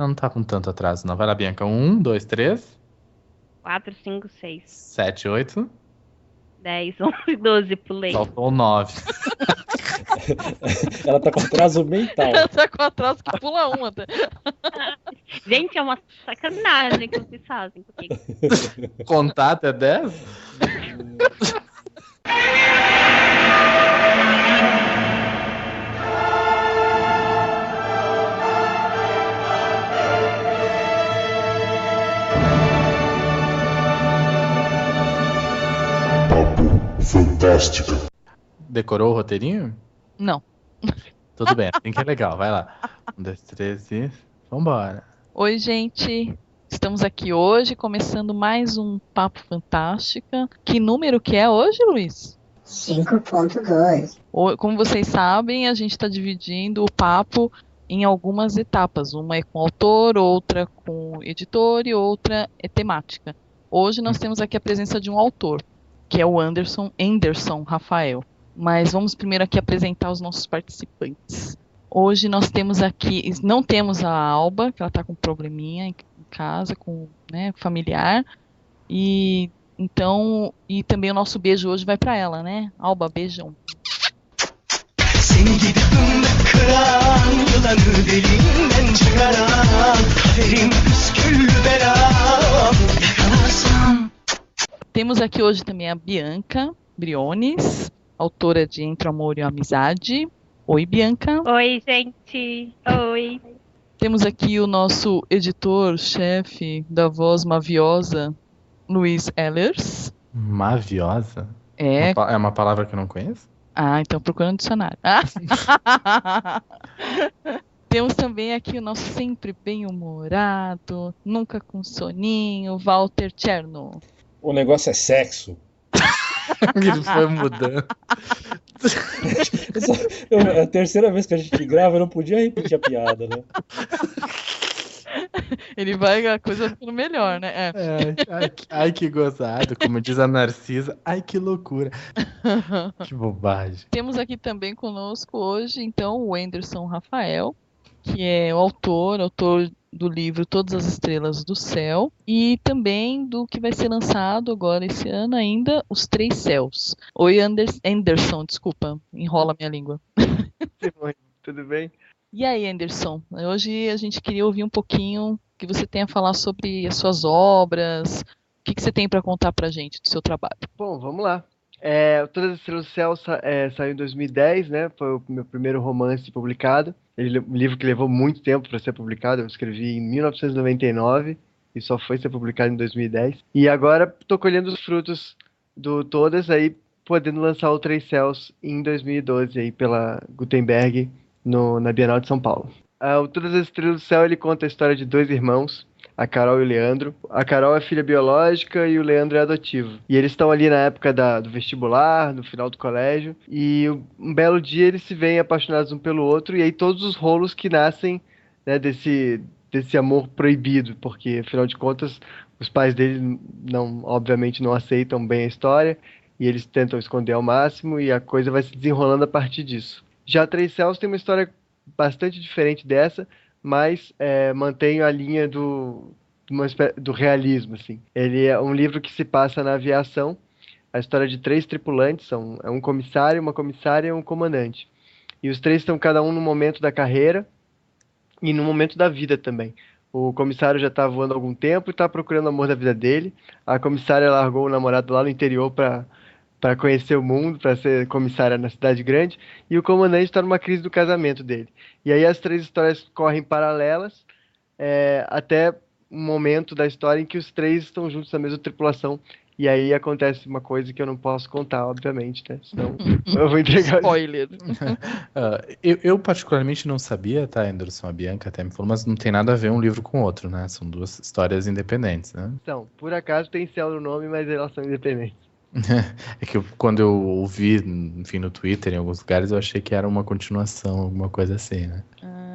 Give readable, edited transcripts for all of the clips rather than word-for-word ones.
Não tá com tanto atraso, não. Vai lá, Bianca. 1, 2, 3, 4, 5, 6, 7, 8. 10, 11, 12, pulei. Faltou 9. Ela tá com atraso mental. Ela tá com atraso que pula um até. Gente, é uma sacanagem que vocês fazem comigo. Contar até 10? Fantástica. Decorou o roteirinho? Não. Tudo bem, assim que é legal. Vai lá. 1, 2, 3 e... Vambora. Oi, gente. Estamos aqui hoje, começando mais um Papo Fantástica. Que número que é hoje, Luiz? 5.2. Como vocês sabem, a gente está dividindo o papo em algumas etapas. Uma é com autor, outra com editor e outra é temática. Hoje nós temos aqui a presença de um autor, que é o Anderson Rafael. Mas vamos primeiro aqui apresentar os nossos participantes. Hoje nós temos aqui, não temos a Alba, que ela está com um probleminha em casa, com familiar. E também o nosso beijo hoje vai para ela, né? Alba, beijão. Temos aqui hoje também a Bianca Briones, autora de Entre o Amor e a Amizade. Oi, Bianca. Oi, gente. Oi. Temos aqui o nosso editor-chefe da voz maviosa, Luiz Ehlers. Maviosa? É. É uma palavra que eu não conheço? Ah, então procura no dicionário. Temos também aqui o nosso sempre bem-humorado, nunca com soninho, Walter Cherno. O negócio é sexo. Ele foi mudando. É a terceira vez que a gente grava, eu não podia repetir a piada, né? Ele vai, a coisa ficando melhor, né? Ai, que gozado. Como diz a Narcisa. Ai, que loucura. Que bobagem. Temos aqui também conosco hoje, então, o Anderson Rafael, que é o autor do livro Todas as Estrelas do Céu, e também do que vai ser lançado agora esse ano ainda, Os Três Céus. Oi, Anderson, desculpa, enrola minha língua. Oi, tudo bem? E aí, Anderson, hoje a gente queria ouvir um pouquinho que você tem a falar sobre as suas obras, o que você tem para contar pra gente do seu trabalho. Bom, vamos lá. Todas as Estrelas do Céu saiu em 2010, né? Foi o meu primeiro romance publicado. Um livro que levou muito tempo para ser publicado. Eu escrevi em 1999 e só foi ser publicado em 2010. E agora estou colhendo os frutos do Todas, aí podendo lançar o Três Céus em 2012 aí pela Gutenberg na Bienal de São Paulo. O Todas as Estrelas do Céu ele conta a história de dois irmãos, a Carol e o Leandro. A Carol é filha biológica e o Leandro é adotivo. E eles estão ali na época do vestibular, no final do colégio. E um belo dia eles se veem apaixonados um pelo outro. E aí todos os rolos que nascem, né, desse amor proibido. Porque, afinal de contas, os pais dele obviamente não aceitam bem a história. E eles tentam esconder ao máximo. E a coisa vai se desenrolando a partir disso. Já Três Céus tem uma história bastante diferente dessa, mas mantém a linha do realismo, assim. Ele é um livro que se passa na aviação, a história de três tripulantes, é um comissário, uma comissária e um comandante. E os três estão cada um no momento da carreira e no momento da vida também. O comissário já está voando há algum tempo e está procurando o amor da vida dele. A comissária largou o namorado lá no interior para conhecer o mundo, para ser comissária na cidade grande, e o comandante está numa crise do casamento dele. E aí as três histórias correm paralelas, até um momento da história em que os três estão juntos na mesma tripulação, e aí acontece uma coisa que eu não posso contar, obviamente, né? Senão eu vou entregar... Spoiler! Eu particularmente não sabia, tá, Anderson? A Bianca até me falou, mas não tem nada a ver um livro com o outro, né? São duas histórias independentes, né? Então, por acaso tem céu no nome, mas elas são independentes. É que quando eu ouvi, enfim, no Twitter, em alguns lugares, eu achei que era uma continuação, alguma coisa assim, né?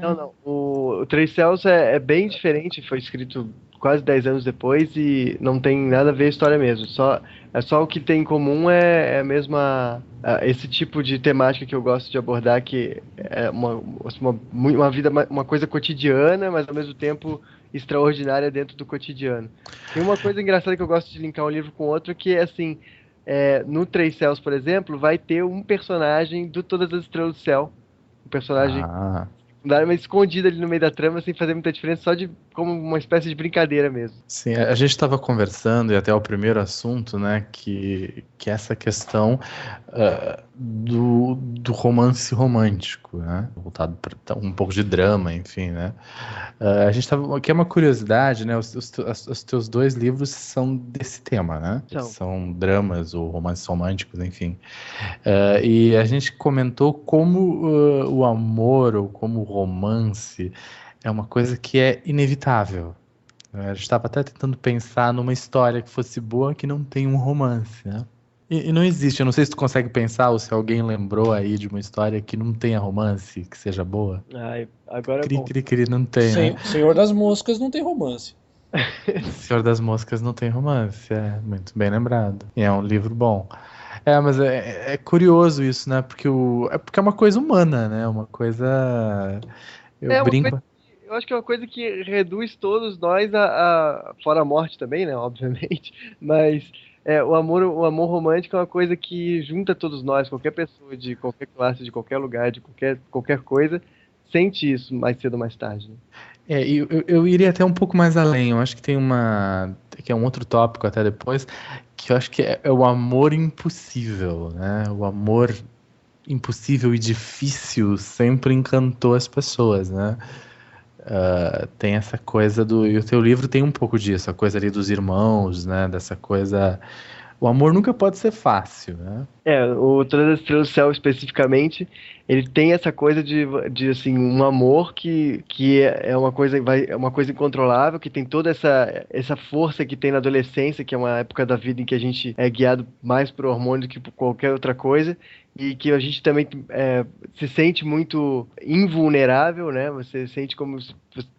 Não. O Três Céus é bem diferente, foi escrito quase 10 anos depois e não tem nada a ver a história mesmo. É só o que tem em comum é a mesma... esse tipo de temática que eu gosto de abordar, que é uma vida, uma coisa cotidiana, mas ao mesmo tempo extraordinária dentro do cotidiano. Tem uma coisa engraçada que eu gosto de linkar um livro com outro, que é assim, no Três Céus, por exemplo, vai ter um personagem do Todas as Estrelas do Céu. Um personagem secundário, mas escondido ali no meio da trama, sem fazer muita diferença, só como uma espécie de brincadeira mesmo. Sim, a gente estava conversando, e até o primeiro assunto, né, que essa questão do romance romântico, né, voltado para um pouco de drama, enfim, né. A gente estava... Aqui é uma curiosidade, né, os teus 2 livros são desse tema, né? São dramas ou romances românticos, enfim. E a gente comentou como o amor ou como o romance é uma coisa que é inevitável. A gente estava até tentando pensar numa história que fosse boa que não tem um romance, né? E não existe. Eu não sei se tu consegue pensar ou se alguém lembrou aí de uma história que não tenha romance, que seja boa. Agora é bom. Cri, não tem, né? Senhor das Moscas não tem romance. Senhor das Moscas não tem romance, muito bem lembrado. E é um livro bom. Mas é curioso isso, né? Porque é uma coisa humana, né? Uma coisa... Eu brinco... Eu acho que é uma coisa que reduz todos nós fora a morte também, né? Obviamente. Mas o amor romântico é uma coisa que junta todos nós, qualquer pessoa de qualquer classe, de qualquer lugar, de qualquer coisa, sente isso mais cedo ou mais tarde. Né? Eu iria até um pouco mais além. Eu acho que tem que é um outro tópico até depois, que eu acho que é o amor impossível, né? O amor impossível e difícil sempre encantou as pessoas, né? Tem essa coisa e o teu livro tem um pouco disso, a coisa ali dos irmãos, né? Dessa coisa... O amor nunca pode ser fácil, né? O Todas as Estrelas do Céu, especificamente, ele tem essa coisa de assim, um amor que é uma coisa incontrolável, que tem toda essa força que tem na adolescência, que é uma época da vida em que a gente é guiado mais por hormônio do que por qualquer outra coisa, e que a gente também se sente muito invulnerável, né? Você sente como você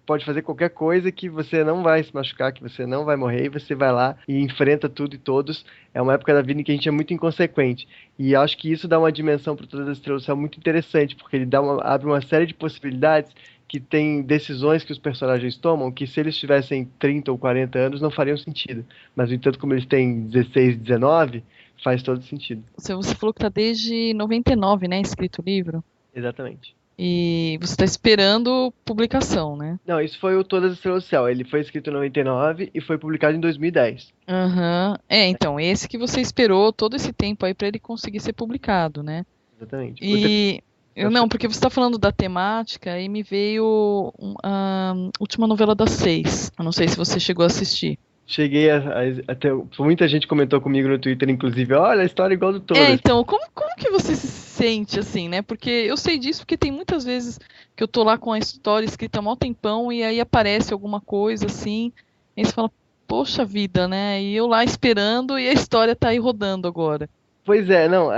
pode fazer qualquer coisa que você não vai se machucar, que você não vai morrer, e você vai lá e enfrenta tudo e todos. É uma época da vida em que a gente é muito inconsequente. E acho que isso dá uma dimensão para Todas as Estrelas do Céu muito interessante, porque ele abre uma série de possibilidades, que tem decisões que os personagens tomam que, se eles tivessem 30 ou 40 anos, não fariam sentido. Mas, no entanto, como eles têm 16, 19, faz todo sentido. Você falou que está desde 99, né, escrito o livro? Exatamente. E você está esperando publicação, né? Não, isso foi o Todas as Estrelas do Céu. Ele foi escrito em 99 e foi publicado em 2010. Então, esse que você esperou todo esse tempo aí para ele conseguir ser publicado, né? Exatamente. Não, porque você está falando da temática e me veio a Última Novela das 6. Eu não sei se você chegou a assistir. Cheguei até... Muita gente comentou comigo no Twitter, inclusive, olha, a história é igual do Todas. Então, como que você se sente, assim, né? Porque eu sei disso, porque tem muitas vezes que eu tô lá com a história escrita há mó tempão e aí aparece alguma coisa, assim, e você fala, poxa vida, né? E eu lá esperando e a história tá aí rodando agora. Pois é, não,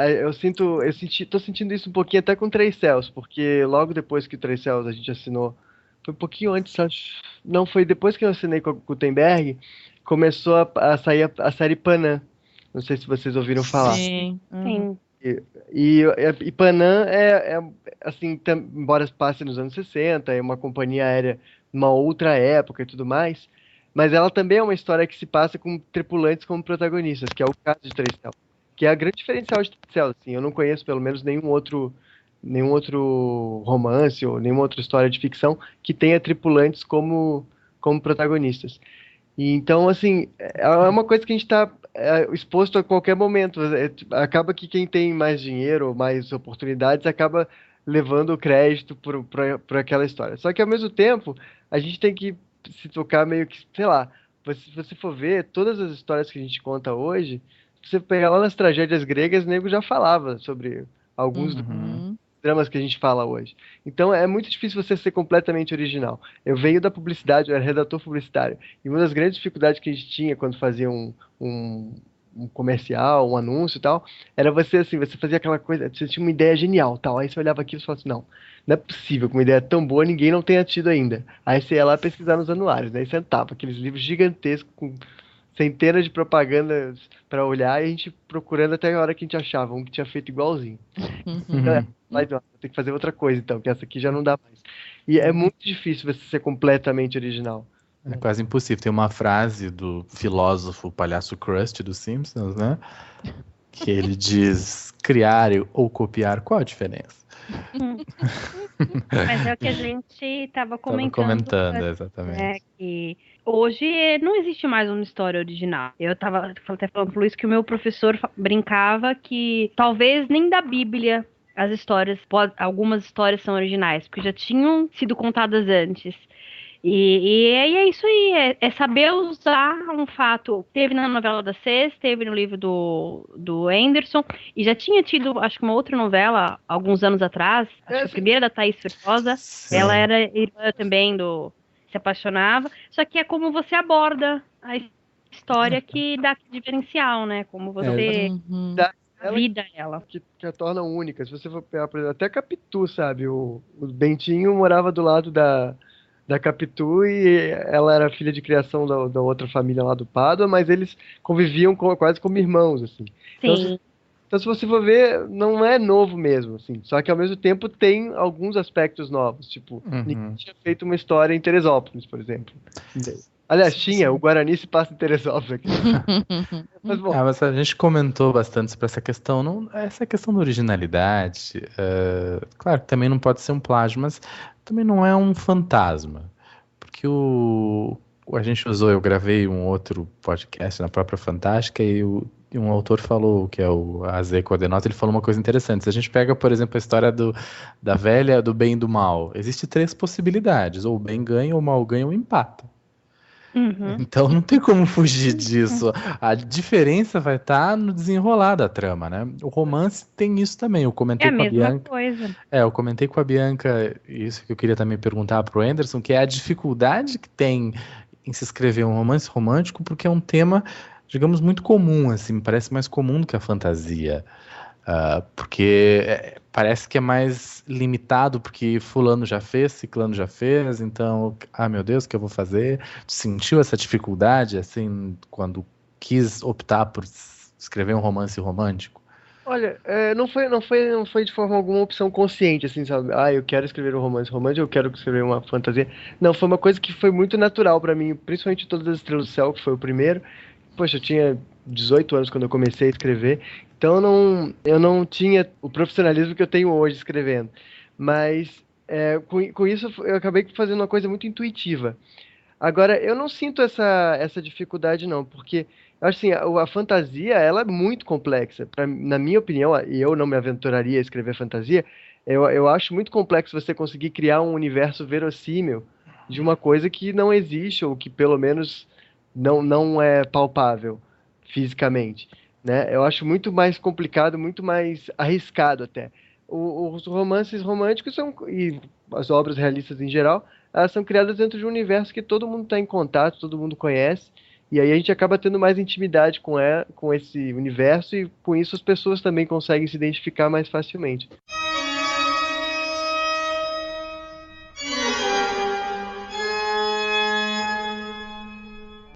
tô sentindo isso um pouquinho até com Três Céus, porque logo depois que Três Céus a gente assinou, foi um pouquinho antes, não, foi depois que eu assinei com a Gutenberg, começou a sair a série Panam. Não sei se vocês ouviram falar. Sim. E Panam assim, embora passe nos anos 60, é uma companhia aérea numa outra época e tudo mais, mas ela também é uma história que se passa com tripulantes como protagonistas, que é o caso de Três Céus. Que é a grande diferencial de Três Céus, assim, eu não conheço pelo menos nenhum outro romance ou nenhuma outra história de ficção que tenha tripulantes como protagonistas. E então, assim, é uma coisa que a gente está exposto a qualquer momento. Acaba que quem tem mais dinheiro ou mais oportunidades acaba levando o crédito por aquela história. Só que, ao mesmo tempo, a gente tem que se tocar meio que, sei lá, se você for ver todas as histórias que a gente conta hoje, se você pegar lá nas tragédias gregas, o nego já falava sobre alguns dramas que a gente fala hoje. Então é muito difícil você ser completamente original. Eu venho da publicidade, eu era redator publicitário, e uma das grandes dificuldades que a gente tinha quando fazia um um comercial, um anúncio e tal, era você assim, você fazia aquela coisa, você tinha uma ideia genial, tal, aí você olhava aquilo e falava assim, não é possível, com uma ideia tão boa ninguém não tenha tido ainda. Aí você ia lá pesquisar nos anuários, né, e sentava, aqueles livros gigantescos com centenas de propagandas para olhar, e a gente procurando até a hora que a gente achava um que tinha feito igualzinho. Então, mas ó, tem que fazer outra coisa então, que essa aqui já não dá mais. E é muito difícil você ser completamente original. É quase impossível. Tem uma frase do filósofo palhaço Krusty dos Simpsons, né? Que ele diz: criar ou copiar, qual a diferença? Mas é o que a gente estava comentando, exatamente. né, que hoje não existe mais uma história original. Eu estava até falando pro Luiz que o meu professor brincava que talvez nem da Bíblia as histórias, algumas histórias são originais, porque já tinham sido contadas antes. E é isso aí, é saber usar um fato. Teve na novela da Cez, teve no livro do Anderson, e já tinha tido, acho que uma outra novela, alguns anos atrás, acho que a primeira da Thaís Feitosa, ela era irmã também Se Apaixonava, só que é como você aborda a história que dá diferencial, né? Como você vida ela. Que a torna única. Se você for pegar, por exemplo, até Capitu, sabe? O Bentinho morava do lado da Capitu e ela era filha de criação da outra família lá do Pádua, mas eles conviviam quase como irmãos, assim. Sim. Então, se você for ver, não é novo mesmo, assim. Só que, ao mesmo tempo, tem alguns aspectos novos. Tipo, ninguém tinha feito uma história em Teresópolis, por exemplo. Aliás, tinha. O Guarani se passa em Teresópolis aqui. Mas, bom. Mas a gente comentou bastante sobre essa questão. Essa questão da originalidade, claro que também não pode ser um plágio, mas também não é um fantasma. Porque a gente eu gravei um outro podcast na própria Fantástica e um autor falou, que é o AZ Coordenota, ele falou uma coisa interessante. Se a gente pega, por exemplo, a história da velha, do bem e do mal, existe 3 possibilidades, ou o bem ganha, ou o mal ganha, ou empata. Então não tem como fugir disso. A diferença vai estar no desenrolar da trama, né? O romance tem isso também. Eu comentei com a Bianca. Coisa. Eu comentei com a Bianca isso que eu queria também perguntar pro Anderson, que é a dificuldade que tem em se escrever um romance romântico, porque é um tema, digamos, muito comum, assim, me parece mais comum do que a fantasia. Porque parece que é mais limitado, porque fulano já fez, ciclano já fez, então, meu Deus, o que eu vou fazer? Sentiu essa dificuldade, assim, quando quis optar por escrever um romance romântico? Olha, não foi de forma alguma opção consciente, assim, sabe? Eu quero escrever um romance romântico, eu quero escrever uma fantasia. Não, foi uma coisa que foi muito natural pra mim, principalmente Todas as Estrelas do Céu, que foi o primeiro. Poxa, eu tinha 18 anos quando eu comecei a escrever, então eu não tinha o profissionalismo que eu tenho hoje escrevendo. Mas com isso eu acabei fazendo uma coisa muito intuitiva. Agora, eu não sinto essa dificuldade não, porque eu acho assim, a fantasia ela é muito complexa. Na minha opinião, e eu não me aventuraria a escrever fantasia, eu acho muito complexo você conseguir criar um universo verossímil de uma coisa que não existe, ou que pelo menos não é palpável fisicamente, né? Eu acho muito mais complicado, muito mais arriscado até. Os romances românticos e as obras realistas em geral, elas são criadas dentro de um universo que todo mundo está em contato, todo mundo conhece, e aí a gente acaba tendo mais intimidade com esse universo, e com isso as pessoas também conseguem se identificar mais facilmente.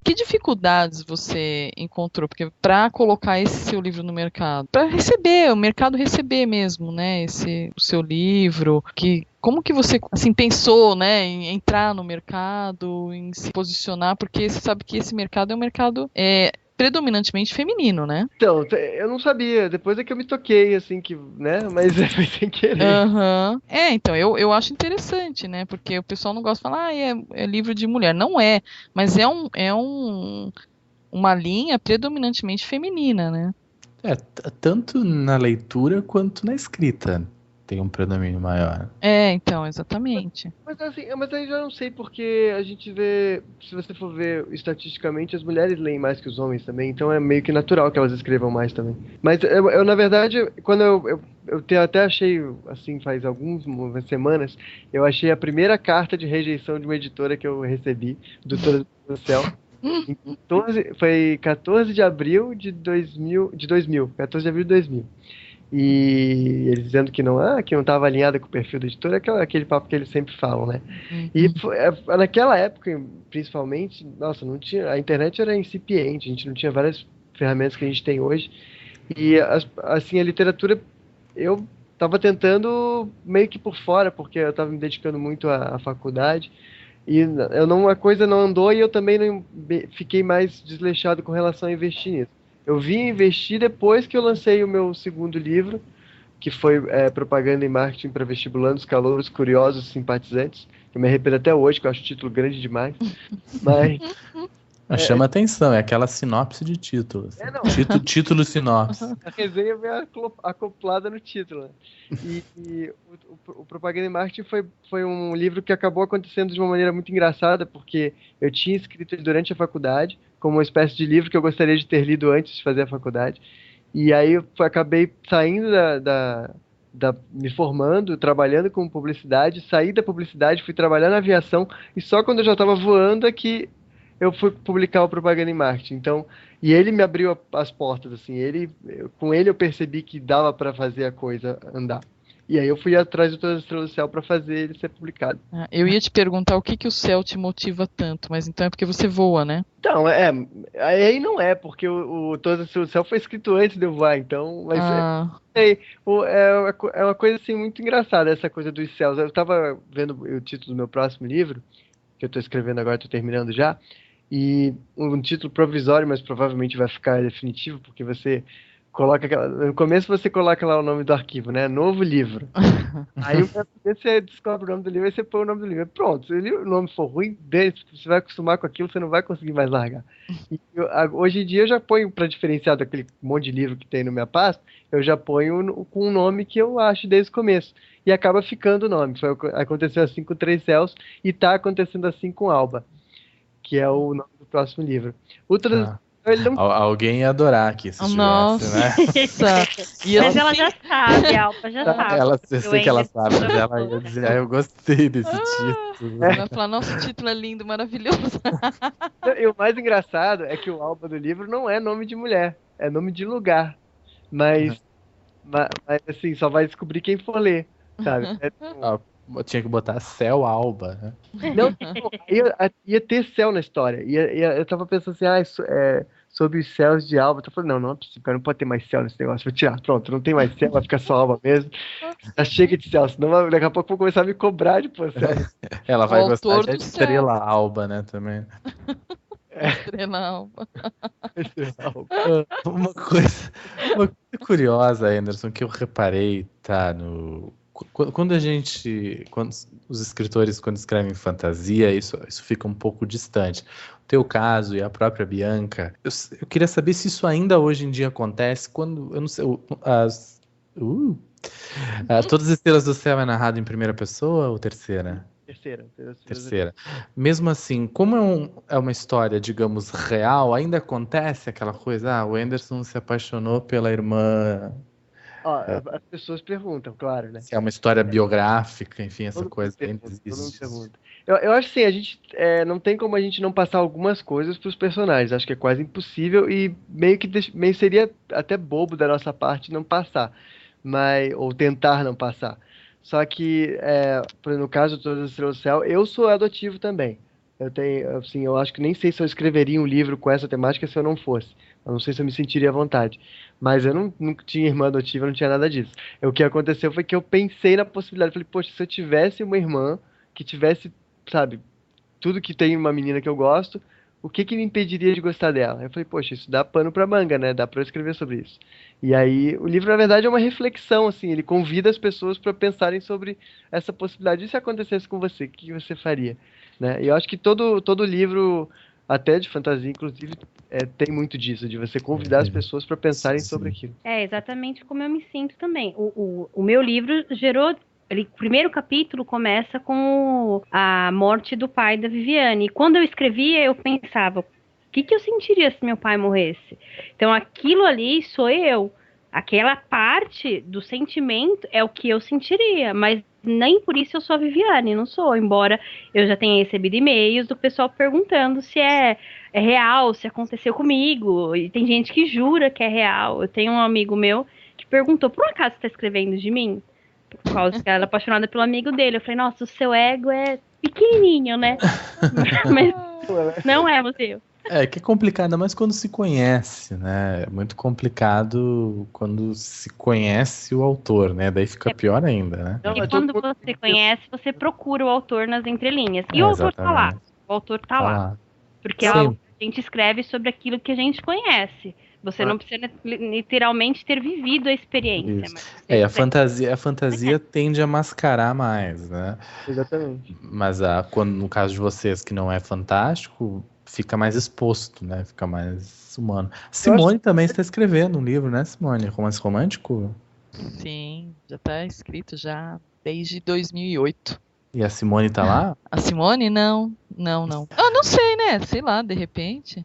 Que dificuldades você encontrou? Porque para colocar esse seu livro no mercado, para o mercado receber mesmo, né, o seu livro, como que você assim pensou, né, em entrar no mercado, em se posicionar? Porque você sabe que esse mercado é um mercado predominantemente feminino, né? Então, eu não sabia, depois é que eu me toquei, assim, que, né, mas foi sem querer. Então, eu acho interessante, né, porque o pessoal não gosta de falar, é livro de mulher. Não é, mas é uma linha predominantemente feminina, né? Tanto na leitura quanto na escrita tem um predomínio maior. Então, exatamente. Mas aí já não sei, porque a gente vê, se você for ver estatisticamente, as mulheres leem mais que os homens também, então é meio que natural que elas escrevam mais também. Mas eu na verdade, quando eu até achei, assim, faz algumas semanas, eu achei a primeira carta de rejeição de uma editora que eu recebi, do Todas do Céu. Foi 14 de abril de 2000, 14 de abril de 2000. E eles dizendo que não estava alinhada com o perfil do editor, aquele papo que eles sempre falam, né? E naquela época, principalmente, nossa, não tinha, a internet era incipiente, a gente não tinha várias ferramentas que a gente tem hoje. E assim, a literatura, eu estava tentando meio que por fora, porque eu estava me dedicando muito à faculdade. E a coisa não andou e eu também não fiquei mais desleixado com relação a investir nisso. Eu vim investir depois que eu lancei o meu segundo livro, que foi Propaganda e Marketing para Vestibulandos, Calouros, Curiosos, Simpatizantes. Eu me arrependo até hoje, que eu acho o título grande demais. Mas chama atenção, é aquela sinopse de título. Assim. Título sinopse. A resenha veio acoplada no título. Né? E o Propaganda e Marketing foi um livro que acabou acontecendo de uma maneira muito engraçada, porque eu tinha escrito ele durante a faculdade, como uma espécie de livro que eu gostaria de ter lido antes de fazer a faculdade. E aí eu acabei saindo me formando, trabalhando com publicidade, saí da publicidade, fui trabalhar na aviação, e só quando eu já estava voando é que eu fui publicar o Propaganda e Marketing. Então, e ele me abriu as portas, assim, com ele eu percebi que dava para fazer a coisa andar. E aí eu fui atrás de Todas as Estrelas do Céu para fazer ele ser publicado. Eu ia te perguntar o que o céu te motiva tanto, mas então é porque você voa, né? Então, aí não é, porque o Todas as Estrelas do Céu foi escrito antes de eu voar, então... Mas é uma coisa, assim, muito engraçada, essa coisa dos céus. Eu estava vendo o título do meu próximo livro, que eu estou escrevendo agora, estou terminando já, e um título provisório, mas provavelmente vai ficar definitivo, porque você coloca no começo você coloca lá o nome do arquivo, né? Novo livro. Aí você descobre o nome do livro e você põe o nome do livro. Pronto, se o nome for ruim, você vai acostumar com aquilo, você não vai conseguir mais largar. E hoje em dia eu já ponho, para diferenciar daquele monte de livro que tem no minha pasta, eu já ponho com um nome que eu acho desde o começo. E acaba ficando o nome. Aconteceu assim com Três Céus e está acontecendo assim com Alba, que é o nome do próximo livro. Alguém ia adorar aqui, se tivesse, né? Mas ela já sabe, a Alba já sabe. Eu sei que ela sabe, mas ela ia dizer, eu gostei desse título. Ela vai falar, nossa, o título é lindo, maravilhoso. E o mais engraçado é que o Alba do livro não é nome de mulher, é nome de lugar. Mas assim, só vai descobrir quem for ler, sabe? Tinha que botar Céu Alba, né? Não, ia ter céu na história. Eu tava pensando assim, sobre os céus de Alba. Eu falei, não é possível, cara, não pode ter mais céu nesse negócio. Vou tirar, pronto, não tem mais céu, vai ficar só Alba mesmo. Já chega de céu, senão daqui a pouco vou começar a me cobrar de pôr céu. Ela vai gostar de Estrela Alba, né, também. Estrela Alba. Uma coisa curiosa, Anderson, que eu reparei, tá, quando os escritores, quando escrevem fantasia, isso fica um pouco distante. O teu caso e a própria Bianca, eu queria saber se isso ainda hoje em dia acontece, quando, eu não sei, Todas as Estrelas do Céu é narrado em primeira pessoa ou terceira? Terceira. Mesmo assim, como é uma história, digamos, real, ainda acontece aquela coisa, o Anderson se apaixonou pela irmã... As pessoas perguntam, claro, né? Se é uma história biográfica, enfim, essa coisa ainda existe. Eu acho assim, a gente não tem como a gente não passar algumas coisas para os personagens. Acho que é quase impossível e meio seria até bobo da nossa parte não passar, ou tentar não passar. Só que, no caso de Todas as Estrelas do Céu, eu sou adotivo também. Eu acho que nem sei se eu escreveria um livro com essa temática se eu não fosse. Eu não sei se eu me sentiria à vontade. Mas eu nunca tinha irmã adotiva, não tinha nada disso. O que aconteceu foi que eu pensei na possibilidade. Falei, poxa, se eu tivesse uma irmã que tivesse, sabe, tudo que tem uma menina que eu gosto, o que me impediria de gostar dela? Eu falei, poxa, isso dá pano pra manga, né? Dá pra eu escrever sobre isso. E aí, o livro, na verdade, é uma reflexão, assim. Ele convida as pessoas para pensarem sobre essa possibilidade. E se acontecesse com você, o que você faria? Né? E eu acho que todo livro, até de fantasia, inclusive, tem muito disso, de você convidar as pessoas para pensarem sobre aquilo. É exatamente como eu me sinto também. O meu livro gerou... O primeiro capítulo começa com a morte do pai da Viviane. E quando eu escrevia, eu pensava, o que eu sentiria se meu pai morresse? Então aquilo ali sou eu. Aquela parte do sentimento é o que eu sentiria, mas nem por isso eu sou a Viviane, não sou. Embora eu já tenha recebido e-mails do pessoal perguntando se é real, se aconteceu comigo. E tem gente que jura que é real. Eu tenho um amigo meu que perguntou, por acaso você tá escrevendo de mim? Por causa que ela é apaixonada pelo amigo dele. Eu falei, nossa, o seu ego é pequenininho, né? Mas não é você. Que é complicado, mas quando se conhece, né? É muito complicado quando se conhece o autor, né? Daí fica pior ainda, né? E quando você conhece, você procura o autor nas entrelinhas. E o autor tá lá. O autor tá lá. Porque a gente escreve sobre aquilo que a gente conhece. Você não precisa literalmente ter vivido a experiência. Mas a fantasia tende a mascarar mais, né? Exatamente. Mas quando, no caso de vocês, que não é fantástico, fica mais exposto, né? Fica mais humano. Simone também está escrevendo um livro, né, Simone? Romance romântico? Sim, já está escrito já desde 2008. E a Simone tá lá? A Simone? Não. Eu não sei, né? Sei lá, de repente.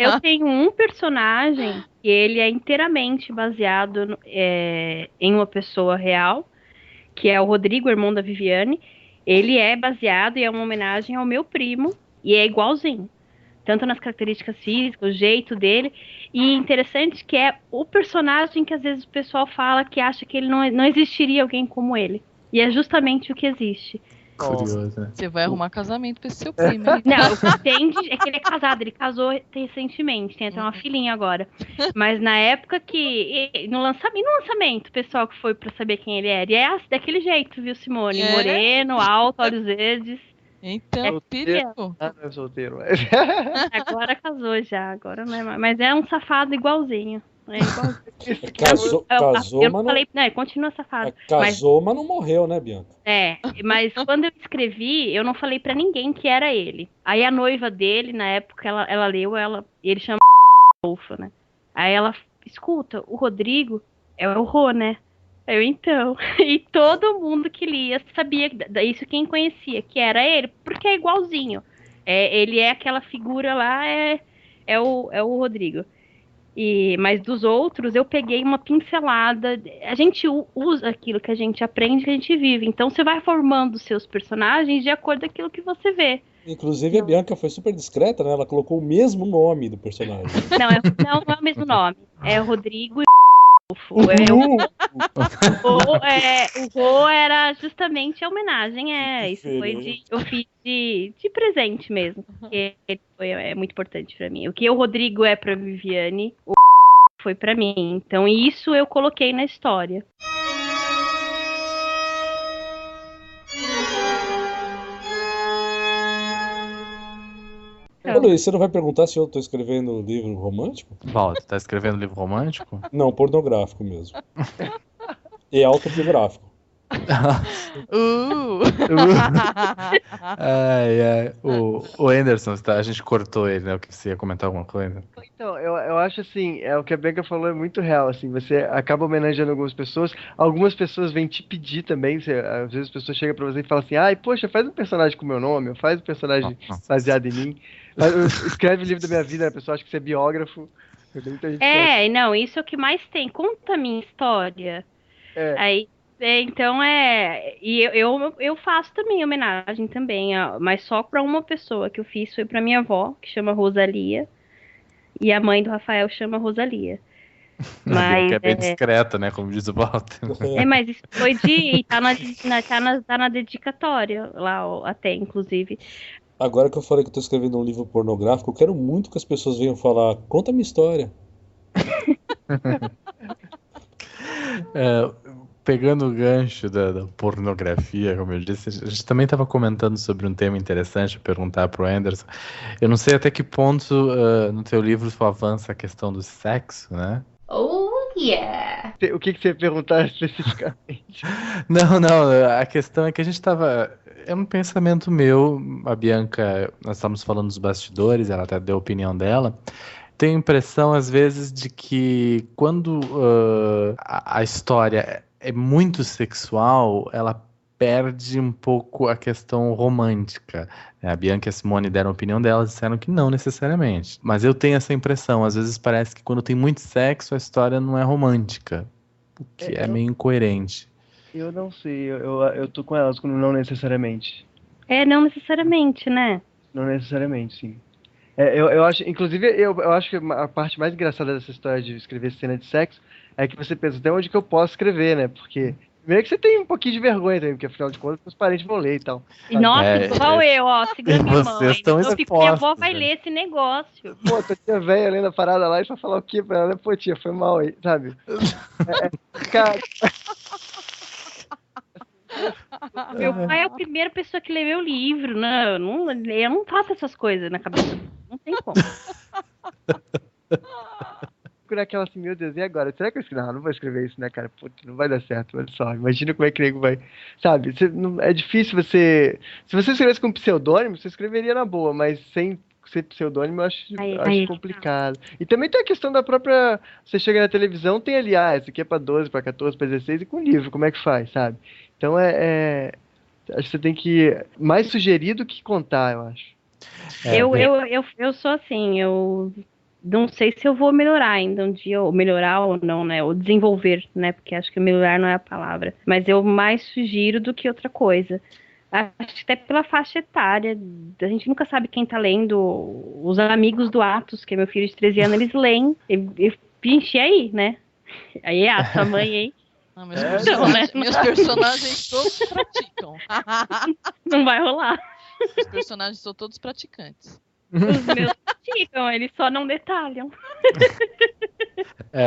Eu tenho um personagem que ele é inteiramente baseado em uma pessoa real, que é o Rodrigo, irmão da Viviane. Ele é baseado e é uma homenagem ao meu primo, e é igualzinho. Tanto nas características físicas, o jeito dele. E interessante que é o personagem que às vezes o pessoal fala que acha que ele não existiria alguém como ele. E é justamente o que existe. Curioso, né? Você vai arrumar casamento pra esse seu primo. Não, o que entende é que ele é casado, ele casou recentemente, tem até uma filhinha agora. Mas na época que. No lançamento, o pessoal que foi pra saber quem ele era. E é daquele jeito, viu, Simone? Moreno, alto, olhos verdes. Então, perigo. Não é solteiro, mas... Agora casou já, agora não é mais. Mas é um safado igualzinho. É igualzinho. Casou, eu não falei, não, continua safado. Mas não morreu, né, Bianca? Mas quando eu escrevi, eu não falei pra ninguém que era ele. Aí a noiva dele, na época, ela leu, ele chama Rodolfo, né? Aí ela, escuta, o Rodrigo é o Rô, né? Eu, então. E todo mundo que lia sabia, isso quem conhecia, que era ele, porque é igualzinho. Ele é aquela figura lá, é o Rodrigo. Mas dos outros, eu peguei uma pincelada. A gente usa aquilo que a gente aprende, que a gente vive. Então, você vai formando os seus personagens de acordo com aquilo que você vê. Inclusive, a Bianca foi super discreta, né? Ela colocou o mesmo nome do personagem. Não é o mesmo nome. É o Rodrigo e o Rô era justamente a homenagem. Isso foi eu fiz de presente mesmo. Porque é muito importante pra mim. O que o Rodrigo é pra Viviane, o foi pra mim. Então isso eu coloquei na história. Luiz, você não vai perguntar se eu tô escrevendo livro romântico? Você tá escrevendo livro romântico? Não, pornográfico mesmo. E autobiográfico. O Anderson, a gente cortou ele, né? O que você ia comentar alguma coisa? Então, eu acho assim, o que a Bianca falou é muito real, assim, você acaba homenageando algumas pessoas vêm te pedir também, às vezes as pessoas chegam pra você e falam assim, poxa, faz um personagem com o meu nome, faz um personagem baseado em mim, escreve o livro da minha vida, a pessoa acha que você é biógrafo. Não, isso é o que mais tem, conta a minha história. Aí então e eu faço também homenagem também, mas só para uma pessoa que eu fiz foi para minha avó, que chama Rosalia, e a mãe do Rafael chama Rosalia. Mas que é bem discreta, né, como diz o Walter. Mas isso foi tá na dedicatória lá até, inclusive. Agora que eu falei que eu tô escrevendo um livro pornográfico, eu quero muito que as pessoas venham falar, conta a minha história. Pegando o gancho da pornografia, como eu disse, a gente também estava comentando sobre um tema interessante, perguntar para o Anderson. Eu não sei até que ponto no teu livro tu avança a questão do sexo, né? Oh, yeah! O que você ia perguntar especificamente? Não, a questão é que a gente estava... É um pensamento meu, a Bianca, nós estávamos falando dos bastidores, ela até deu a opinião dela. Tenho a impressão, às vezes, de que quando a história é muito sexual, ela perde um pouco a questão romântica. A Bianca e a Simone deram a opinião delas, disseram que não necessariamente. Mas eu tenho essa impressão, às vezes parece que quando tem muito sexo, a história não é romântica, o que é meio incoerente. Eu não sei, eu tô com elas, com não necessariamente. Não necessariamente, né? Não necessariamente, sim. Eu acho, inclusive, eu acho que a parte mais engraçada dessa história de escrever cena de sexo é que você pensa até onde que eu posso escrever, né? Porque primeiro que você tem um pouquinho de vergonha também, porque afinal de contas, os parentes vão ler e tal. E nossa, igual eu, ó, segurando minha mãe. Vocês estão Eu fico, minha avó expostos, vai né? ler esse negócio. Pô, tua tia velha lendo a parada lá e só falar o quê pra ela, né? Pô, tia, foi mal aí, sabe? Cara, Meu pai é a primeira pessoa que lê meu livro, né? Eu não faço essas coisas na cabeça. Não tem como. procurar aquela assim, meu Deus, e agora? Será que eu escrevo? Não vou escrever isso, né, cara? Putz, não vai dar certo, olha só. Imagina como é que o nego vai. Sabe, é difícil você. Se você escrevesse com pseudônimo, você escreveria na boa, mas sem ser pseudônimo, eu acho complicado. E também tem a questão da própria. Você chega na televisão, tem ali, esse aqui é pra 12, pra 14, pra 16, e com livro, como é que faz, sabe? Então acho que você tem que. Mais sugerir do que contar, eu acho. Eu sou assim, eu não sei se eu vou melhorar ainda um dia, ou melhorar ou não, né? Ou desenvolver, né? Porque acho que melhorar não é a palavra. Mas eu mais sugiro do que outra coisa. Acho que até pela faixa etária. A gente nunca sabe quem tá lendo. Os amigos do Atos, que é meu filho de 13 anos, eles leem. E aí, né? Aí a sua mãe aí. Não, meus personagens todos praticam. Não vai rolar. Os personagens são todos praticantes. Os meus praticam, eles só não detalham.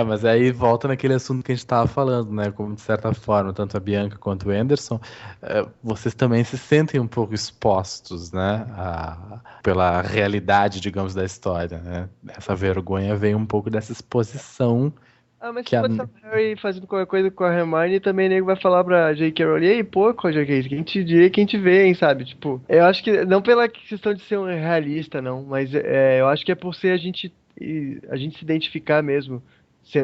Mas aí volta naquele assunto que a gente estava falando, né? Como de certa forma, tanto a Bianca quanto o Anderson, vocês também se sentem um pouco expostos, né? Pela realidade, digamos, da história, né? Essa vergonha vem um pouco dessa exposição. Mas se botar o Harry fazendo qualquer coisa com a Hermione, também o nego vai falar pra J.K. Rowling, ei, pô, J.K., quem te vê, hein, sabe? Tipo, eu acho que, não pela questão de ser um realista, não, mas eu acho que é por ser a gente se identificar mesmo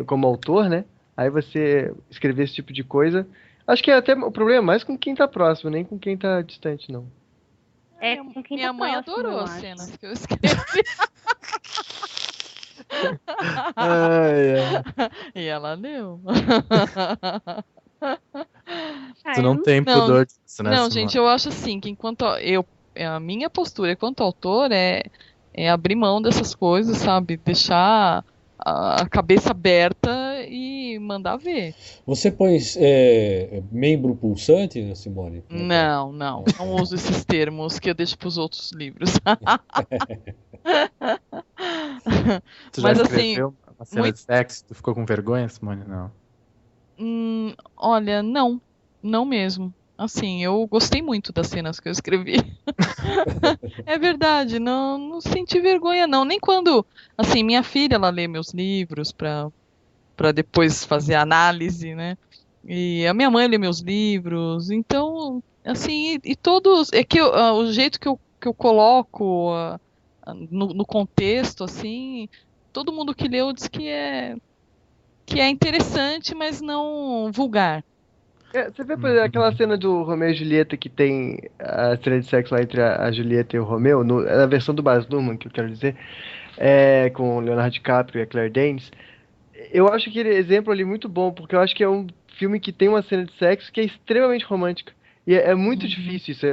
como autor, né? Aí você escrever esse tipo de coisa, acho que até o problema é mais com quem tá próximo, nem com quem tá distante, não. Com quem Minha tá mãe próximo, adorou eu as acho. cenas que eu escrevi. E ela leu. Tu não tem pudor disso, né, Não, Simone? gente, eu acho assim, que enquanto a minha postura enquanto autor é abrir mão dessas coisas, sabe? Deixar a cabeça aberta e mandar ver. Você põe membro pulsante, Simone? Não uso esses termos que eu deixo para os outros livros. Tu já Mas escreveu assim, uma cena de sexo? Tu ficou com vergonha, Simone? Não. Olha, não mesmo. Assim, eu gostei muito das cenas que eu escrevi. É verdade, não senti vergonha não. Nem quando, assim, minha filha, ela lê meus livros para depois fazer análise, né? E a minha mãe lê meus livros. Então, assim, e todos, é que o jeito que eu coloco no contexto, assim, todo mundo que leu diz que é interessante, mas não vulgar. Você vê, por exemplo, aquela cena do Romeu e Julieta que tem a cena de sexo lá entre a Julieta e o Romeu, na versão do Baz Luhrmann, que eu quero dizer, com o Leonardo DiCaprio e a Claire Danes. Eu acho aquele exemplo ali muito bom, porque eu acho que é um filme que tem uma cena de sexo que é extremamente romântica. E é muito difícil isso,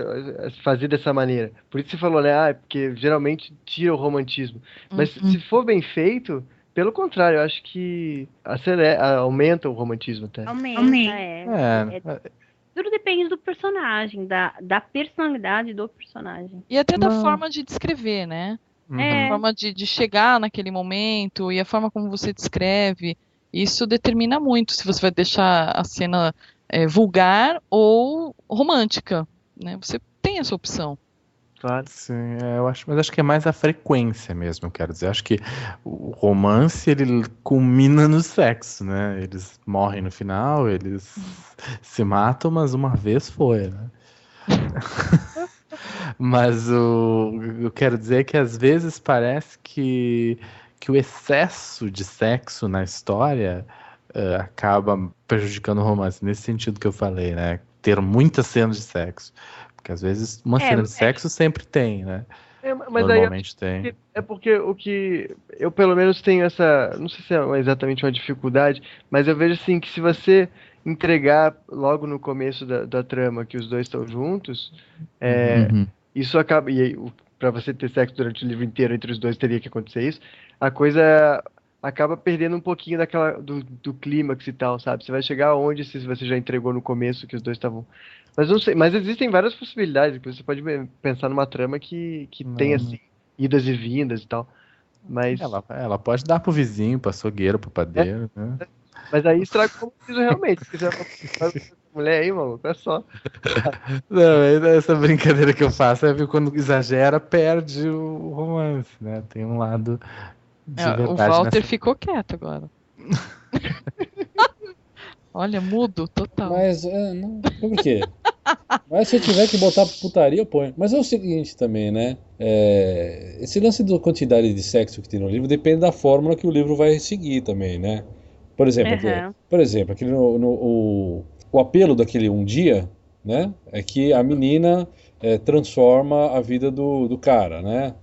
fazer dessa maneira. Por isso você falou, né? Porque geralmente tira o romantismo. Mas se for bem feito, pelo contrário, eu acho que aumenta o romantismo até. Aumenta. Tudo depende do personagem, da personalidade do personagem. E até da forma de descrever, né? A forma de chegar naquele momento e a forma como você descreve. Isso determina muito se você vai deixar a cena vulgar ou romântica, né? Você tem essa opção. Claro. Sim, mas acho que é mais a frequência mesmo, eu quero dizer. Acho que o romance, ele culmina no sexo, né? Eles morrem no final, eles se matam, mas uma vez foi, né? Mas eu quero dizer que às vezes parece que o excesso de sexo na história acaba prejudicando o romance, nesse sentido que eu falei, né? Ter muitas cenas de sexo. Porque às vezes uma cena de sexo sempre tem, né? Mas normalmente aí tem. É porque o que eu pelo menos tenho essa, não sei se é exatamente uma dificuldade, mas eu vejo assim que se você entregar logo no começo da trama que os dois estão juntos, isso acaba. E pra você ter sexo durante o livro inteiro entre os dois teria que acontecer isso. A coisa acaba perdendo um pouquinho do clímax e tal, sabe? Você vai chegar aonde se você já entregou no começo que os dois estavam. Mas não sei, mas existem várias possibilidades, que você pode pensar numa trama que tem assim, idas e vindas e tal. Mas Ela pode dar pro vizinho, pro açougueiro, pro padeiro, né? Mas aí estraga o compromisso realmente. Se você vai mulher aí, maluco, é só. Não, essa brincadeira que eu faço é que quando exagera, perde o romance, né? Tem um lado de verdade. O Walter ficou quieto agora. Olha, mudo, total. Mas, não, por quê? Mas se eu tiver que botar putaria, eu ponho. Mas é o seguinte também, né? Esse lance da quantidade de sexo que tem no livro depende da fórmula que o livro vai seguir também, né? Por exemplo, aquele o apelo daquele Um Dia, né? É que a menina transforma a vida do cara, né?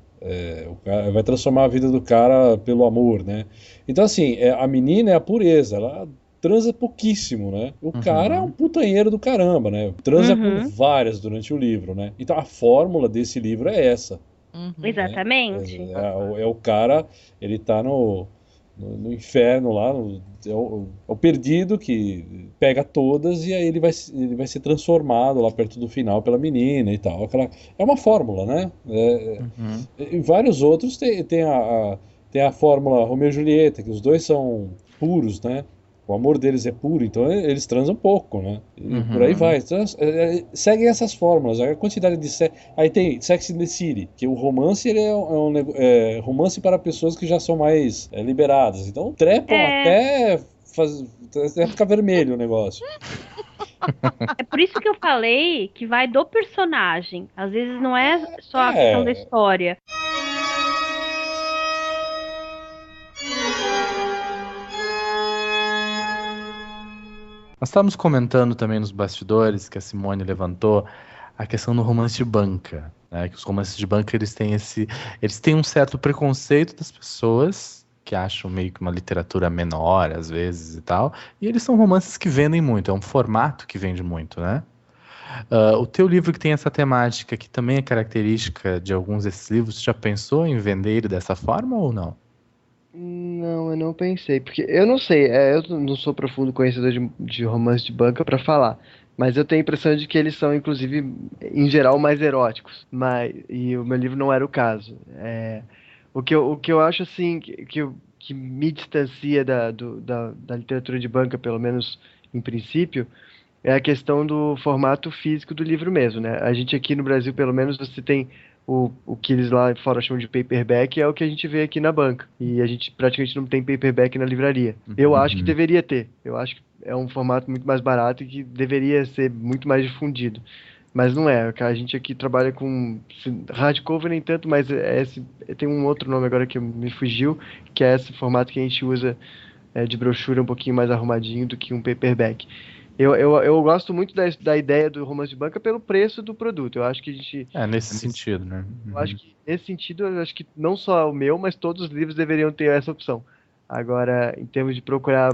O cara vai transformar a vida do cara pelo amor, né? Então, assim, a menina é a pureza, ela transa pouquíssimo, né? O cara é um putanheiro do caramba, né? Transa com várias durante o livro, né? Então a fórmula desse livro é essa. Exatamente. É o cara, ele tá no inferno lá, é o perdido que pega todas e aí ele vai ser transformado lá perto do final pela menina e tal. É uma fórmula, né? E vários outros tem a fórmula Romeu e Julieta, que os dois são puros, né? O amor deles é puro, então eles transam pouco, né? E por aí vai. Então, seguem essas fórmulas. A quantidade de aí tem Sex and the City, que o romance ele é romance para pessoas que já são mais liberadas. Então trepam até ficar vermelho o negócio. É por isso que eu falei que vai do personagem. Às vezes não é só a questão da história. Nós estávamos comentando também nos bastidores que a Simone levantou a questão do romance de banca, né? Que os romances de banca eles têm um certo preconceito das pessoas que acham meio que uma literatura menor às vezes e tal, e eles são romances que vendem muito, é um formato que vende muito, né? O teu livro que tem essa temática, que também é característica de alguns desses livros, você já pensou em vender ele dessa forma ou não? Não, eu não pensei, porque eu não sei, eu não sou profundo conhecedor de romance de banca pra falar, mas eu tenho a impressão de que eles são, inclusive, em geral, mais eróticos, e o meu livro não era o caso. O que eu acho, assim, que me distancia da literatura de banca, pelo menos em princípio, é a questão do formato físico do livro mesmo, né? A gente aqui no Brasil, pelo menos, você tem o que eles lá fora chamam de paperback, é o que a gente vê aqui na banca. E a gente praticamente não tem paperback na livraria. Eu acho que deveria ter. Eu acho que é um formato muito mais barato e que deveria ser muito mais difundido. Mas não é. A gente aqui trabalha com hardcover nem tanto, mas tem um outro nome agora que me fugiu, que é esse formato que a gente usa de brochura um pouquinho mais arrumadinho do que um paperback. Eu gosto muito da ideia do romance de banca pelo preço do produto. Eu acho que a gente... nesse sentido, né? Eu acho que, nesse sentido, eu acho que não só o meu, mas todos os livros deveriam ter essa opção. Agora, em termos de procurar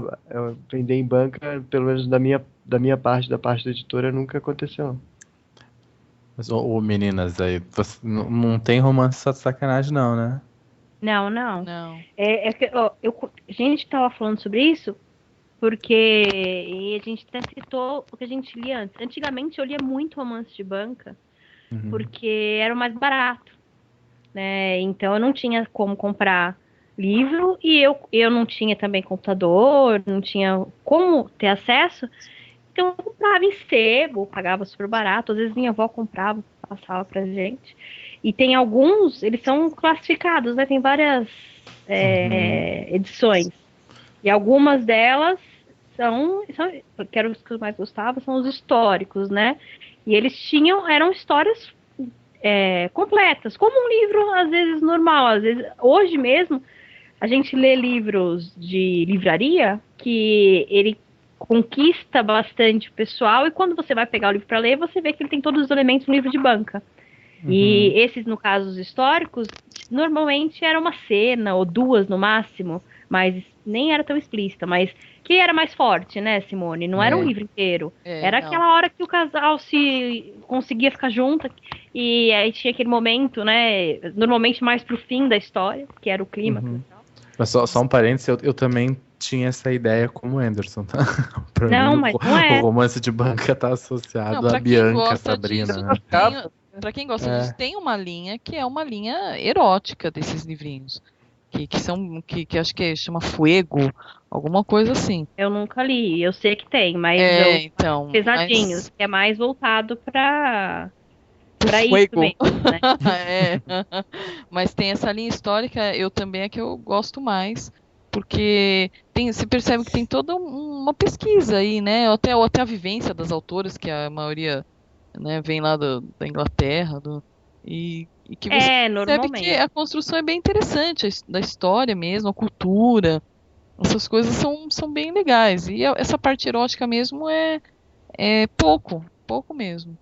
vender em banca, pelo menos da minha parte, da parte da editora, nunca aconteceu. Mas, meninas, aí, você não tem romance só de sacanagem, não, né? Não. A gente tava falando sobre isso porque a gente até citou o que a gente lia antes. Antigamente eu lia muito romance de banca porque era o mais barato, né? Então eu não tinha como comprar livro e eu não tinha também computador, não tinha como ter acesso. Então eu comprava em sebo, pagava super barato. Às vezes minha avó comprava, passava pra gente. E tem alguns, eles são classificados, né? Tem várias edições. E algumas delas que eram os que eu mais gostava, são os históricos, né? E eles eram histórias completas, como um livro, às vezes, normal. Às vezes, hoje mesmo, a gente lê livros de livraria que ele conquista bastante o pessoal, e quando você vai pegar o livro para ler, você vê que ele tem todos os elementos no livro de banca. E esses, no caso, os históricos, normalmente era uma cena ou duas no máximo, mas nem era tão explícita, mas que era mais forte, né, Simone? Não era um livro inteiro. Era não. aquela hora que o casal se conseguia ficar junto e aí tinha aquele momento, né, normalmente mais pro fim da história, que era o clima. Mas só um parênteses, eu também tinha essa ideia como Anderson, tá? Pra Não, mim, mas não é. o romance de banca tá associado a Bianca, a Sabrina, disso, né? Pra quem gosta disso, tem uma linha que é uma linha erótica desses livrinhos. Que acho que chama Fuego, alguma coisa assim. Eu nunca li, eu sei que tem, mas então, pesadinhos, que é mais voltado pra isso Fuego. mesmo, né? Mas tem essa linha histórica, eu também é que eu gosto mais, porque se percebe que tem toda uma pesquisa aí, né? Até a vivência das autoras, que a maioria, né, vem lá da Inglaterra, e que você percebe normalmente. que a construção é bem interessante, da história mesmo, a cultura, essas coisas são bem legais. E essa parte erótica mesmo é pouco mesmo.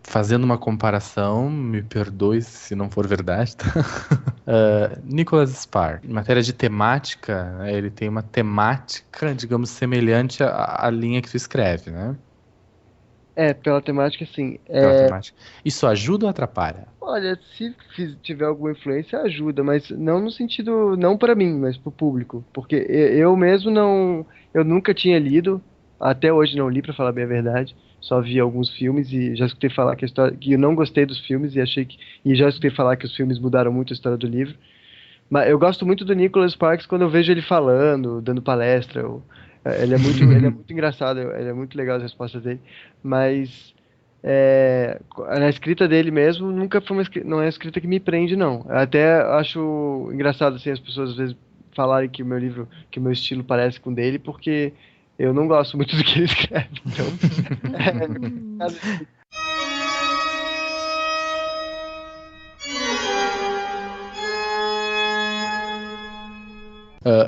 Fazendo uma comparação, me perdoe se não for verdade, tá? Nicholas Sparks, em matéria de temática, né, ele tem uma temática, digamos, semelhante à linha que tu escreve, né? Pela temática, sim. Pela temática. Isso ajuda ou atrapalha? Olha, se tiver alguma influência, ajuda, mas não no sentido, não para mim, mas para o público. Porque eu mesmo não, eu nunca tinha lido, até hoje não li, para falar bem a verdade. Só vi alguns filmes e já escutei falar que eu não gostei dos filmes e já escutei falar que os filmes mudaram muito a história do livro. Mas eu gosto muito do Nicholas Sparks quando eu vejo ele falando, dando palestra. Ele é muito engraçado, ele é muito legal as respostas dele. Mas na escrita dele mesmo, nunca foi não é uma escrita que me prende, não. Eu até acho engraçado assim, as pessoas às vezes falarem que o meu livro, que o meu estilo parece com o dele, porque eu não gosto muito do que ele escreve. Então,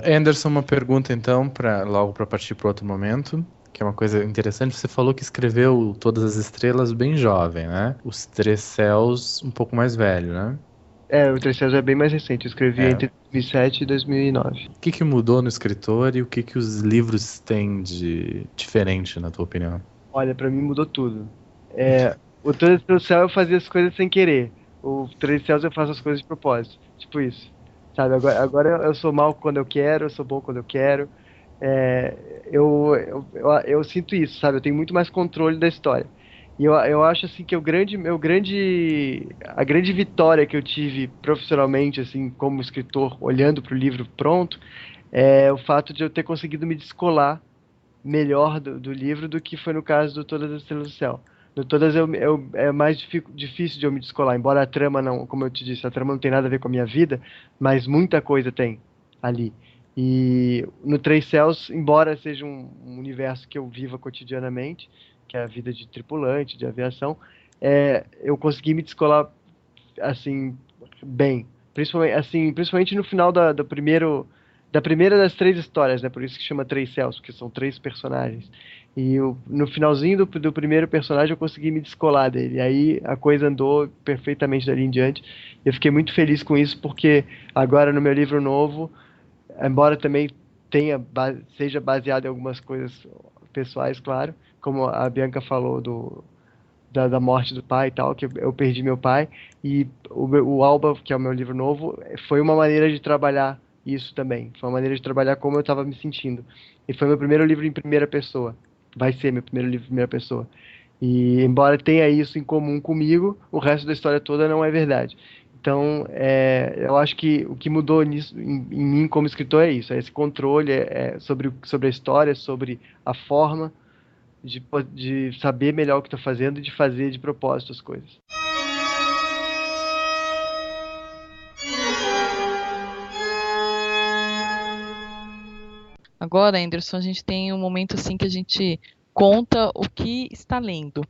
Anderson, uma pergunta então, logo para partir para outro momento, que é uma coisa interessante. Você falou que escreveu Todas as Estrelas bem jovem, né? Os Três Céus um pouco mais velho, né? O Três Céus é bem mais recente, eu escrevi entre 2007 e 2009. O que mudou no escritor e o que os livros têm de diferente, na tua opinião? Olha, pra mim mudou tudo. O Todas pelo Céu eu fazia as coisas sem querer. O Três Céus eu faço as coisas de propósito. Tipo isso. Sabe, agora eu sou mal quando eu quero, eu sou bom quando eu quero. Eu sinto isso, sabe? Eu tenho muito mais controle da história. E eu acho assim que a grande vitória que eu tive profissionalmente, assim, como escritor, olhando para o livro pronto, é o fato de eu ter conseguido me descolar melhor do livro do que foi no caso do Todas as Estrelas do Céu. No Todas é mais difícil de eu me descolar, embora a trama não, como eu te disse, a trama não tem nada a ver com a minha vida, mas muita coisa tem ali. E no Três Céus, embora seja um universo que eu viva cotidianamente, que é a vida de tripulante, de aviação, eu consegui me descolar assim bem, principalmente no final da primeira das três histórias, né? Por isso que chama Três Céus, porque são três personagens. E no finalzinho do primeiro personagem eu consegui me descolar dele. E aí a coisa andou perfeitamente dali em diante. Eu fiquei muito feliz com isso, porque agora no meu livro novo, embora também seja baseado em algumas coisas pessoais, claro, como a Bianca falou da morte do pai e tal, que eu perdi meu pai, e o Alba, que é o meu livro novo, foi uma maneira de trabalhar isso também. Foi uma maneira de trabalhar como eu estava me sentindo. E foi meu primeiro livro em primeira pessoa. Vai ser meu primeiro livro em primeira pessoa. E embora tenha isso em comum comigo, o resto da história toda não é verdade. Então, eu acho que o que mudou nisso, em mim como escritor é isso, é esse controle sobre a história, sobre a forma de saber melhor o que estou fazendo e de fazer de propósito as coisas. Agora, Anderson, a gente tem um momento assim que a gente conta o que está lendo.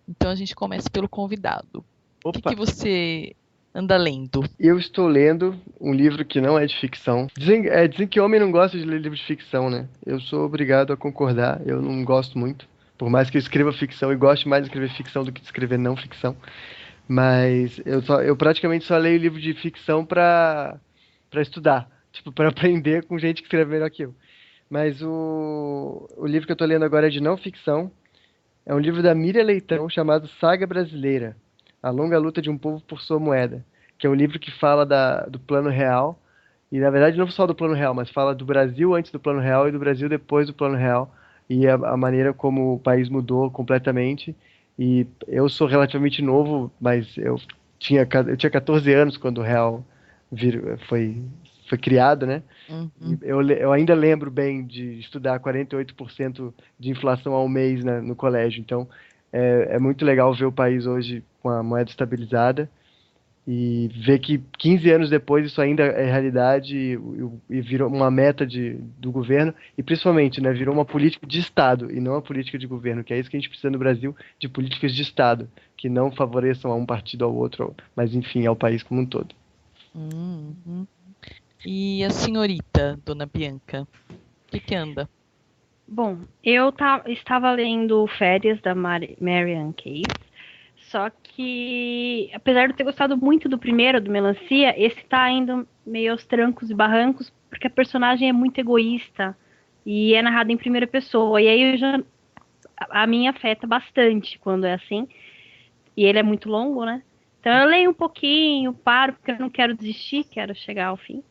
Então a gente começa pelo convidado. O que você anda lendo? Eu estou lendo um livro que não é de ficção. Dizem que homem não gosta de ler livro de ficção, né? Eu sou obrigado a concordar, eu não gosto muito. Por mais que eu escreva ficção e goste mais de escrever ficção do que de escrever não ficção. Mas eu praticamente só leio livro de ficção pra estudar. Tipo, pra aprender com gente que escreve melhor que eu. Mas o livro que eu tô lendo agora é de não ficção. É um livro da Miriam Leitão chamado Saga Brasileira. A longa luta de um povo por sua moeda. Que é um livro que fala do Plano Real. E na verdade não só do Plano Real, mas fala do Brasil antes do Plano Real e do Brasil depois do Plano Real. E a maneira como o país mudou completamente. E eu sou relativamente novo, mas eu tinha 14 anos quando o real foi criado, né? Uhum. Eu ainda lembro bem de estudar 48% de inflação ao mês, né, no colégio. Então, é muito legal ver o país hoje com a moeda estabilizada e ver que 15 anos depois isso ainda é realidade e virou uma meta do governo e principalmente, né, virou uma política de Estado e não uma política de governo, que é isso que a gente precisa no Brasil, de políticas de Estado, que não favoreçam a um partido ao outro, mas enfim, ao país como um todo. Uhum. E a senhorita, dona Bianca, o que anda? Bom, eu estava lendo Férias da Marian Case, só que, apesar de eu ter gostado muito do primeiro, do Melancia, esse tá indo meio aos trancos e barrancos, porque a personagem é muito egoísta e é narrada em primeira pessoa, e aí a mim afeta bastante quando é assim, e ele é muito longo, né? Então eu leio um pouquinho, paro, porque eu não quero desistir, quero chegar ao fim.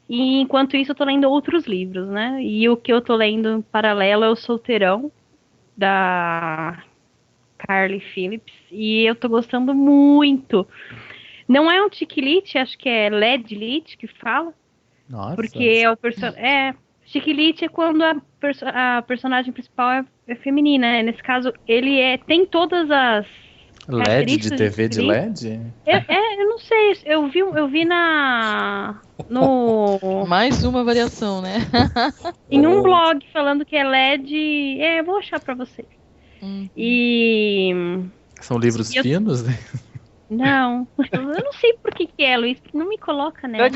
E enquanto isso eu tô lendo outros livros, né? E o que eu tô lendo em paralelo é O Solteirão, da Carly Phillips, e eu tô gostando muito. Não é um chiquilite, acho que é ledlite que fala, Nossa. porque é o chiquilite é quando a personagem principal é feminina, né? Nesse caso, ele tem todas as LED de características TV de chiquilite. LED? Eu não sei, eu vi no Mais uma variação, né? em um blog falando que é LED. Eu vou achar pra vocês. E São livros finos, né? não, eu não sei por que é, Luiz, porque não me coloca nela.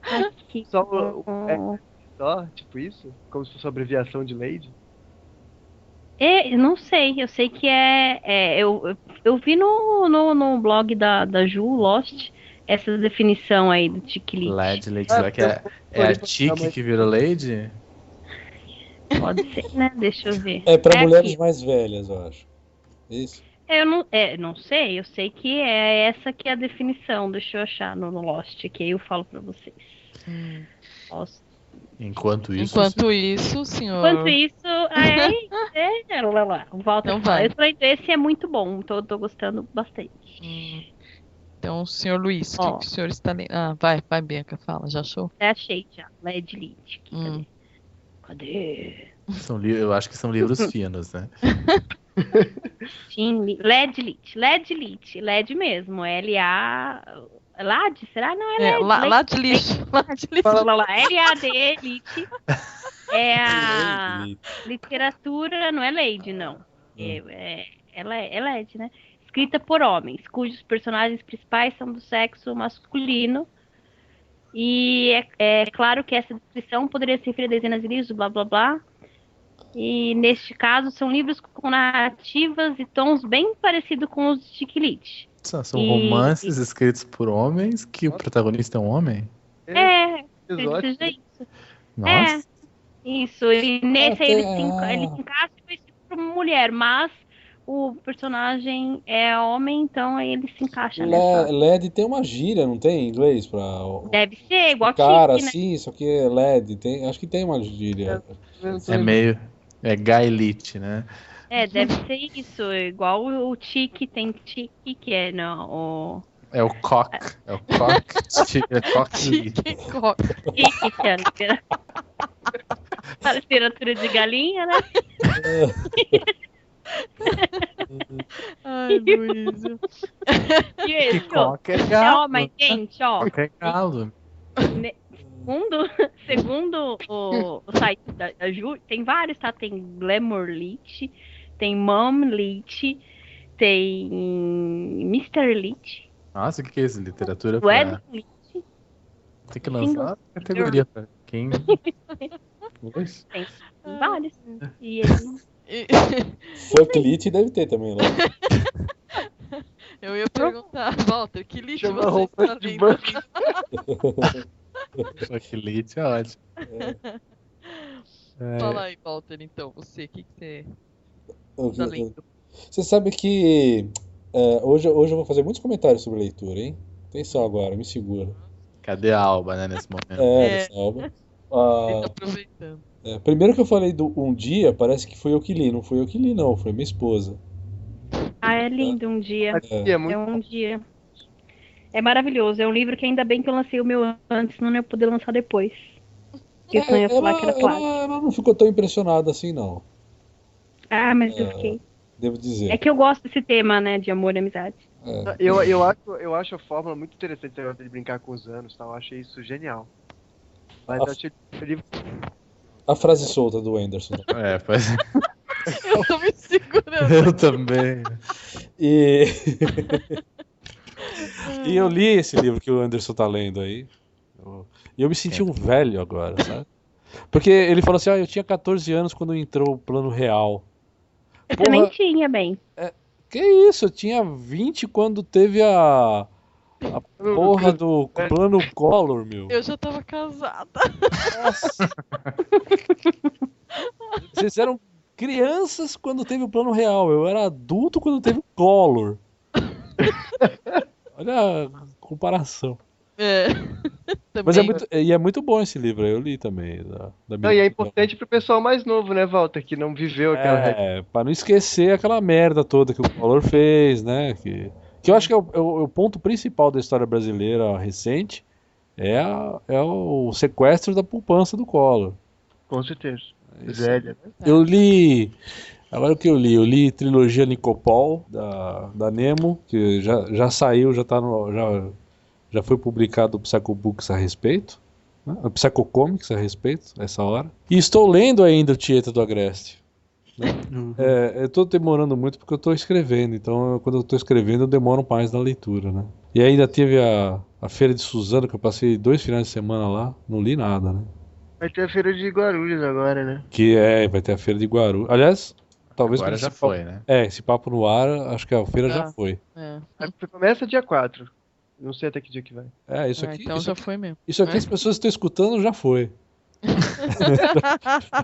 Aqui. Só, tipo isso? Como se fosse uma abreviação de Lady? Eu não sei, eu sei que eu vi no blog da Ju, Lost, essa definição aí do chiquilite. LED, será que é a Chique que virou Lady? Pode ser, né? Deixa eu ver. É pra mulheres aqui. mais velhas, eu acho. Isso. Eu não sei, eu sei que é essa que é a definição. Deixa eu achar no Lost, que aí eu falo pra vocês. Lost. Enquanto isso, senhor. Enquanto isso, volta. Então vai. Esse é muito bom, tô gostando bastante. Então, senhor Luiz, o que o senhor está lendo? Vai, Bianca, fala, já achou? Achei já, Ledlite. Cadê? eu acho que são livros finos, né? Sim, Ledlite, LED mesmo, LAD, será? Não, é LED. Ladlite. LAD, Elite. É a literatura, não é Lady, não. Ela é LED, né? Escrita por homens, cujos personagens principais são do sexo masculino. E é claro que essa descrição poderia se referir a dezenas de livros, blá blá blá. E neste caso são livros com narrativas e tons bem parecidos com os de Chiquilite. São romances escritos por homens que o protagonista é um homem? Seja isso. Nossa. Isso. E nesse aí ele se encaixa e foi escrito por uma mulher, mas o personagem é homem, então aí ele se encaixa nessa. LED tem uma gíria, não tem em inglês? Deve ser, igual cara, Chique, né? sim, só que é LED. Acho que tem uma gíria. É meio... É gaelite, né? Deve ser isso. Igual o Tique, tem Tique, que é no... É o cock. É o cock. É cock. Tique, que é a literatura de galinha, né? Ai, Luísa. E isso. Cock é galo. Mas, gente, Cock é galo. Segundo o site da Ju, tem vários, tá? Tem Glamour Lit, tem Mom Lit, tem Mr. Lit. Nossa, o que é isso? Literatura pra... Lit. Tem que lançar uma categoria pra quem... Vários. E ele... Folklite deve ter também lá. Eu ia perguntar, Walter, que lit Chama você roupa tá de lendo? banco. Aquele ótimo. Fala aí, Walter, então, você, o que você tá lendo? Você sabe que hoje eu vou fazer muitos comentários sobre leitura, hein? Atenção agora, me segura. Cadê a Alba, né, nesse momento? Essa Alba. Ele tá aproveitando. Primeiro que eu falei do Um Dia, parece que foi eu que li. Não foi eu que li, não. Foi minha esposa. Ah, é lindo um dia. É muito É um dia. É maravilhoso. É um livro que ainda bem que eu lancei o meu antes, não ia poder lançar depois. Porque senão eu ia falar que era plágio. Ela não ficou tão impressionada assim, não. Ah, mas eu fiquei. Devo dizer. É que eu gosto desse tema, né, de amor e amizade. Eu acho a fórmula muito interessante de brincar com os anos, tá? Eu achei isso genial. Mas eu achei o livro... A frase solta do Anderson. Pois é. Eu tô me segurando. Eu também. E eu li esse livro que o Anderson tá lendo aí. E eu me senti um velho agora, sabe? Porque ele falou assim, eu tinha 14 anos quando entrou o Plano Real. Você nem tinha, bem. Que isso? Eu tinha 20 quando teve a porra do Plano Collor, meu. Eu já tava casada. Nossa. Vocês eram crianças quando teve o Plano Real. Eu era adulto quando teve o Collor. Olha a comparação. Mas é muito bom esse livro, eu li também. Não, e é importante pro pessoal mais novo, né, Walter? Que não viveu aquela... pra não esquecer aquela merda toda que o Collor fez, né? Que eu acho que é o ponto principal da história brasileira recente é o sequestro da poupança do Collor. Com certeza. Velha, né? Eu li... Agora o que eu li? Eu li Trilogia Nicopol, da Nemo, que já saiu, já foi publicado o Psycho Books a respeito, né? O Psycho Comics a respeito, essa hora. E estou lendo ainda o Tieta do Agreste. Né? Eu estou demorando muito porque eu estou escrevendo, então quando eu estou escrevendo eu demoro mais na leitura, né? E ainda teve a Feira de Suzano, que eu passei 2 finais de semana lá, não li nada, né? Vai ter a Feira de Guarulhos agora, né? Vai ter a Feira de Guarulhos. Aliás, talvez... Agora já foi, né? Esse papo no ar, acho que a feira já foi. Começa dia 4. Não sei até que dia que vai. Isso aqui. Então já foi mesmo. Isso aqui as pessoas estão escutando, já foi.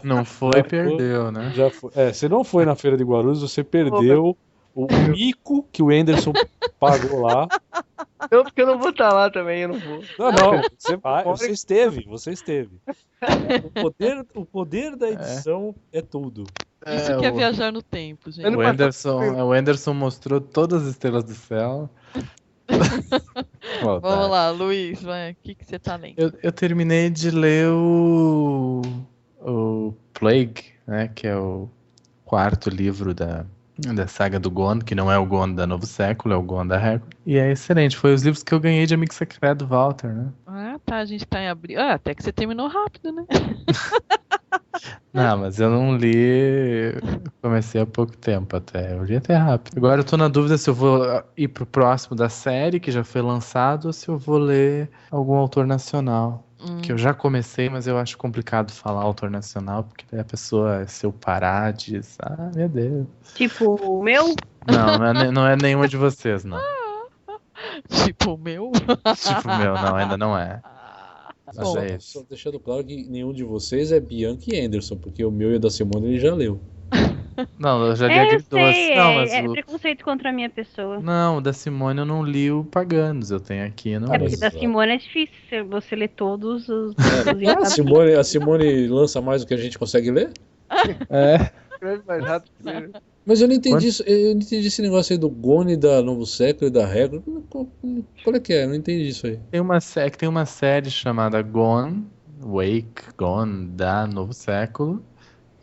Não foi, perdeu, né? Já foi. Você não foi na Feira de Guarulhos, você perdeu o mico que o Anderson pagou lá. Não, porque eu não vou estar lá também, eu não vou. Não, você esteve. O poder da edição é tudo. Isso que é viajar no tempo, gente. O Anderson mostrou todas as estrelas do céu. Vamos lá, Luiz, o que você tá lendo? Eu terminei de ler o Plague, né, que é o 4º livro da saga do Gon, que não é o Gon da Novo Século, é o Gon da Record. E é excelente, foi os livros que eu ganhei de amigo secreto do Walter, né? A gente tá em abril. Até que você terminou rápido, né? Não, mas eu não li, comecei há pouco tempo até, eu li até rápido. Agora eu tô na dúvida se eu vou ir pro próximo da série, que já foi lançado, ou se eu vou ler algum autor nacional. Que eu já comecei, mas eu acho complicado falar autor nacional, porque daí a pessoa, se eu parar, diz, meu Deus. Tipo o meu? Não é nenhuma de vocês, não. Tipo o meu? Tipo o meu, não, ainda não é. Só deixando claro que nenhum de vocês é Bianca e Anderson, porque o meu e o da Simone ele já leu. Não, eu já li Agridoce. É preconceito contra a minha pessoa. Não, o da Simone eu não li o Paganos, eu tenho aqui. Porque da Simone é difícil você ler todos os... A Simone lança mais do que a gente consegue ler? Escreve mais rápido que ele. Mas eu não entendi isso, eu não entendi esse negócio aí do Gone, da Novo Século e da Record. Qual é que é? Eu não entendi isso aí. Tem uma série chamada Gone, da Novo Século.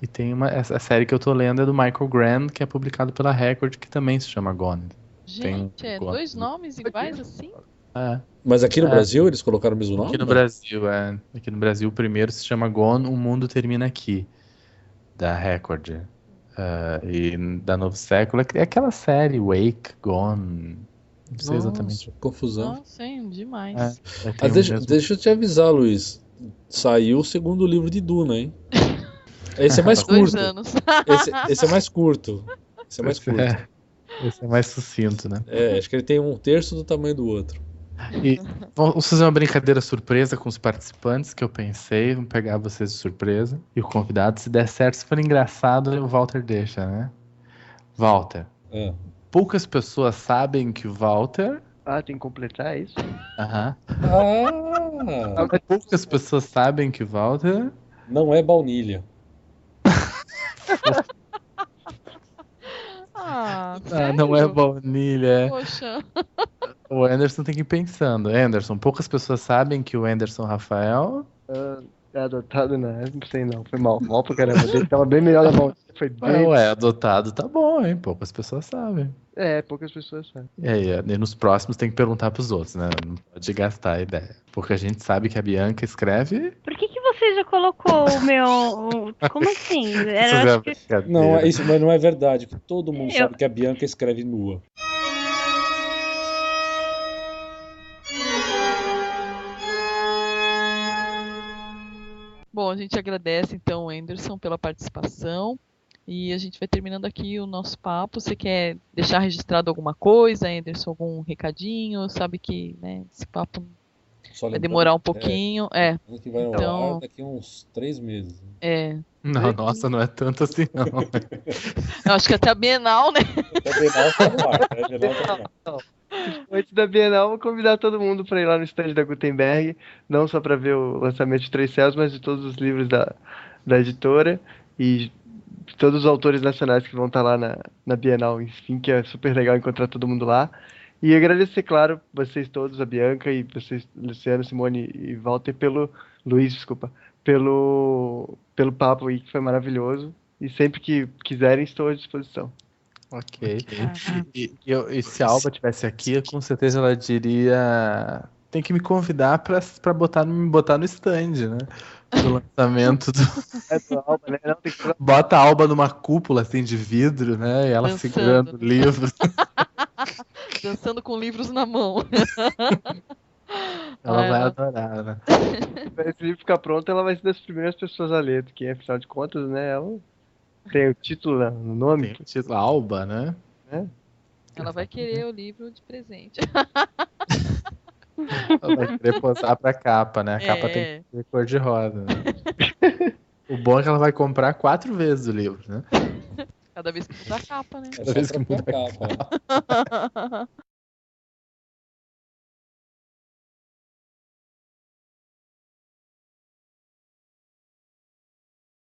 E tem essa série que eu tô lendo é do Michael Grant, que é publicado pela Record, que também se chama Gone. Gente, dois nomes iguais assim? Mas aqui no Brasil eles colocaram o mesmo nome? Aqui no Brasil, Aqui no Brasil o primeiro se chama Gone, O Mundo Termina Aqui, da Record. E da Novo Século é aquela série Wake, Gone. Não sei exatamente. Confusão. Não, sim, demais. Deixa eu te avisar, Luiz. Saiu o 2º livro de Duna, hein? Esse é mais 2 curto. anos. Esse é mais curto. Esse é mais curto. Esse é mais sucinto, né? Acho que ele tem 1/3 do tamanho do outro. E vamos fazer uma brincadeira surpresa com os participantes que eu pensei. Vamos pegar vocês de surpresa. E o convidado, se der certo, se for engraçado, o Walter deixa, né? Walter. Poucas pessoas sabem que o Walter... tem que completar isso? Aham. Ah! Poucas pessoas sabem que o Walter... Não é baunilha. Não é baunilha. Poxa. O Anderson tem que ir pensando. Anderson, poucas pessoas sabem que o Anderson Rafael... É adotado, não. Não sei não. Foi mal. Mal pra caramba. Ele tava bem melhor da mão. Foi bem... adotado tá bom, hein? Poucas pessoas sabem. Poucas pessoas sabem. E aí, nos próximos tem que perguntar pros outros, né? Não pode gastar a ideia. Porque a gente sabe que a Bianca escreve... Por que você já colocou o meu... Como assim? Era... Não, isso mas não é verdade. Todo mundo sabe que a Bianca escreve nua. Bom, a gente agradece então, Anderson, pela participação. E a gente vai terminando aqui o nosso papo. Você quer deixar registrado alguma coisa, Anderson? Algum recadinho? Sabe que, né, esse papo vai demorar um pouquinho. Que vai ao ar daqui uns 3 meses. Não, nossa, não é tanto assim, não. Eu acho que até a Bienal, né? Até a Bienal tá no ar. Antes da Bienal, vou convidar todo mundo para ir lá no stand da Gutenberg, não só para ver o lançamento de Três Céus, mas de todos os livros da editora e todos os autores nacionais que vão estar lá na Bienal, enfim, que é super legal encontrar todo mundo lá. E agradecer, claro, vocês todos, a Bianca e vocês, Luciano, Simone e Walter, pelo papo aí, que foi maravilhoso. E sempre que quiserem, estou à disposição. Ok. E se a Alba estivesse aqui, com certeza ela diria... Tem que me convidar pra me botar no stand, né? Do lançamento do... Alba, né? Não, tem que... Bota a Alba numa cúpula, assim, de vidro, né? E ela segurando livros. Dançando com livros na mão. Ela vai adorar, né? Quando esse livro ficar pronto, ela vai ser das primeiras pessoas a ler, porque afinal de contas, né, ela tem o título no nome. Tem o título Alba, né? Ela vai querer o livro de presente. Ela vai querer posar pra capa, né? A capa tem que ser cor de rosa, né? O bom é que ela vai comprar 4 vezes o livro, né? Cada vez que muda a capa, né? Cada vez que muda a capa.